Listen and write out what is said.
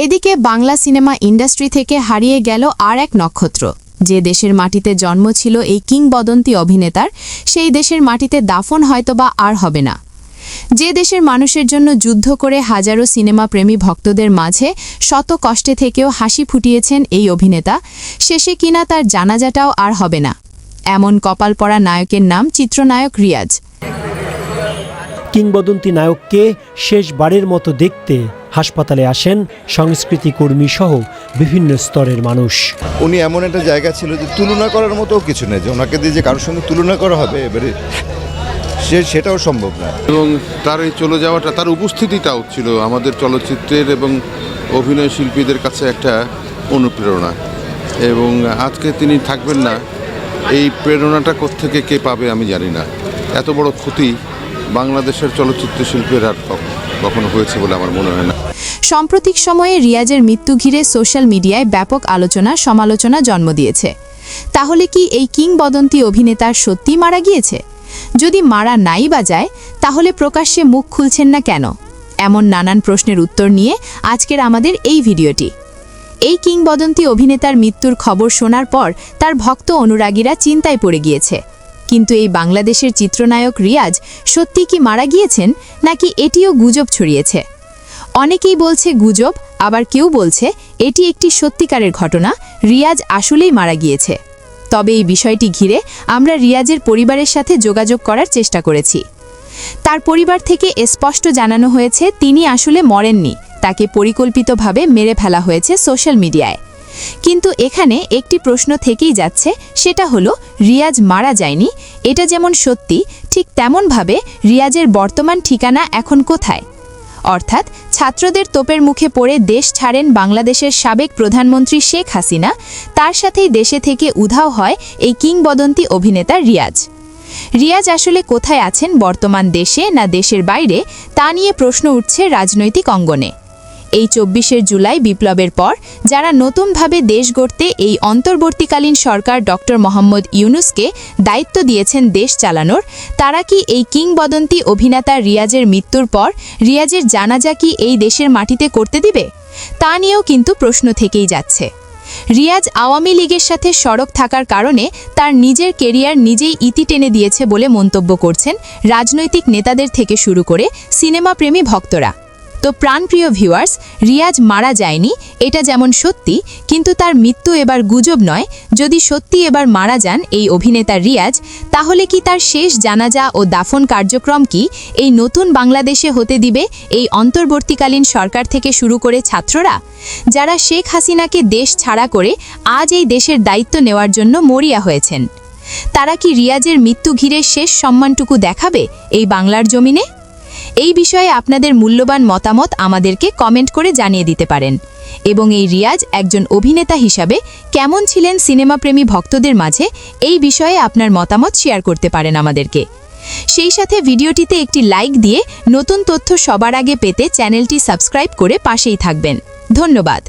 এদিকে Bangla cinema industry থেকে হারিয়ে গেল আর এক নক্ষত্র। যে দেশের মাটিতে জন্ম ছিল এই কিংবদন্তি অভিনেতার, সেই দেশের মাটিতে দাফন হয়তোবা আর হবে না। যে দেশের মানুষের জন্য যুদ্ধ করে হাজারো সিনেমা প্রেমী ভক্তদের মাঝে শত কষ্টে থেকেও হাসি ফুটিয়েছেন এই অভিনেতা, শেষে কিনা তার জানাজাটাও আর হবে না। এমন কপাল পড়া নায়কের নাম চিত্রনায়ক রিয়াজ। কিংবদন্তি নায়ককে শেষবারের মতো দেখতে হাসপাতালে আসেন সংস্কৃতি কর্মী সহ বিভিন্ন স্তরের মানুষ। উনি এমন একটা জায়গা ছিল যে তুলনা করার মতো কিছু নেই, যে ওনাকে দিয়ে যে কারোর সঙ্গে তুলনা করা হবে এবারে সেটাও সম্ভব না। এবং তার এই চলে যাওয়াটা, তার উপস্থিতিটাও ছিল আমাদের চলচ্চিত্রের এবং অভিনয় শিল্পীদের কাছে একটা অনুপ্রেরণা। এবং আজকে তিনি থাকবেন না, এই প্রেরণাটা কোত্থেকে কে পাবে আমি জানি না। এত বড় ক্ষতি বাংলাদেশের চলচ্চিত্র শিল্পের আর কখনো হয়েছে বলে আমার মনে হয় না। সাম্প্রতিক সময়ে রিয়াজের মৃত্যু ঘিরে সোশ্যাল মিডিয়ায় ব্যাপক আলোচনা সমালোচনা জন্ম দিয়েছে। তাহলে কি এই কিংবদন্তি অভিনেতা সত্যি মারা গিয়েছে? যদি মারা নাই বা যায়, তাহলে প্রকাশ্যে মুখ খুলছেন না কেন? এমন নানান প্রশ্নের উত্তর নিয়ে আজকের আমাদের এই ভিডিওটি। এই কিংবদন্তি অভিনেতার মৃত্যুর খবর শোনার পর তার ভক্ত অনুরাগীরা চিন্তায় পড়ে গিয়েছে। কিন্তু এই বাংলাদেশের চিত্রনায়ক রিয়াজ সত্যি কি মারা গিয়েছেন, নাকি এটিও গুজব ছড়িয়েছে? অনেকেই বলছে গুজব, আবার কেউ বলছে এটি একটি সত্যিকারের ঘটনা, রিয়াজ আসলেই মারা গিয়েছে। তবে এই বিষয়টি ঘিরে আমরা রিয়াজের পরিবারের সাথে যোগাযোগ করার চেষ্টা করেছি। তার পরিবার থেকে স্পষ্ট জানানো হয়েছে তিনি আসলে মরেননি, তাকে পরিকল্পিতভাবে মেরে ফেলা হয়েছে সোশ্যাল মিডিয়ায়। কিন্তু এখানে একটি প্রশ্ন থেকেই যাচ্ছে, সেটা হলো রিয়াজ মারা যায়নি। এটা যেমন সত্যি, ঠিক তেমনভাবে রিয়াজের বর্তমান ঠিকানা এখন কোথায়? অর্থাৎ ছাত্রদের তোপের মুখে পড়ে দেশ ছাড়েন বাংলাদেশের সাবেক প্রধানমন্ত্রী শেখ হাসিনা, তার সাথেই দেশে থেকে উধাও হয় এই কিংবদন্তি অভিনেতা রিয়াজ। রিয়াজ আসলে কোথায় আছেন, বর্তমান দেশে না দেশের বাইরে, তা নিয়ে প্রশ্ন উঠছে রাজনৈতিক অঙ্গনে। এই ২৪শে জুলাই বিপ্লবের পর যারা নতুনভাবে দেশ গড়তে এই অন্তর্বর্তীকালীন সরকার ডক্টর মোহাম্মদ ইউনূসকে দায়িত্ব দিয়েছেন দেশ চালানোর, তারা কি এই কিংবদন্তি অভিনেতা রিয়াজের মৃত্যুর পর রিয়াজের জানাজা কি এই দেশের মাটিতে করতে দিবে? তা নিয়েও কিন্তু প্রশ্ন থেকেই যাচ্ছে। রিয়াজ আওয়ামী লীগের সাথে সরব থাকার কারণে তার নিজের কেরিয়ার নিজেই ইতি টেনে দিয়েছে বলে মন্তব্য করছেন রাজনৈতিক নেতাদের থেকে শুরু করে সিনেমাপ্রেমী ভক্তরা। তো প্রাণপ্রিয় ভিউয়ার্স, রিয়াজ মারা যায়নি এটা যেমন সত্যি, কিন্তু তার মৃত্যু এবার গুজব নয়। যদি সত্যি এবার মারা যান এই অভিনেতা রিয়াজ, তাহলে কি তার শেষ জানাজা ও দাফন কার্যক্রম কি এই নতুন বাংলাদেশে হতে দিবে এই অন্তর্বর্তীকালীন সরকার থেকে শুরু করে ছাত্ররা, যারা শেখ হাসিনাকে দেশ ছাড়া করে আজ এই দেশের দায়িত্ব নেওয়ার জন্য মরিয়া হয়েছেন? তারা কি রিয়াজের মৃত্যু ঘিরে শেষ সম্মানটুকু দেখাবে এই বাংলার জমিনে? এই বিষয়ে আপনাদের মূল্যবান মতামত আমাদেরকে কমেন্ট করে জানিয়ে দিতে পারেন। এবং এই রিয়াজ একজন অভিনেতা হিসাবে কেমন ছিলেন সিনেমাপ্রেমী ভক্তদের মাঝে, এই বিষয়ে আপনার মতামত শেয়ার করতে পারেন আমাদেরকে। সেই সাথে ভিডিওটিতে একটি লাইক দিয়ে নতুন তথ্য সবার আগে পেতে চ্যানেলটি সাবস্ক্রাইব করে পাশেই থাকবেন। ধন্যবাদ।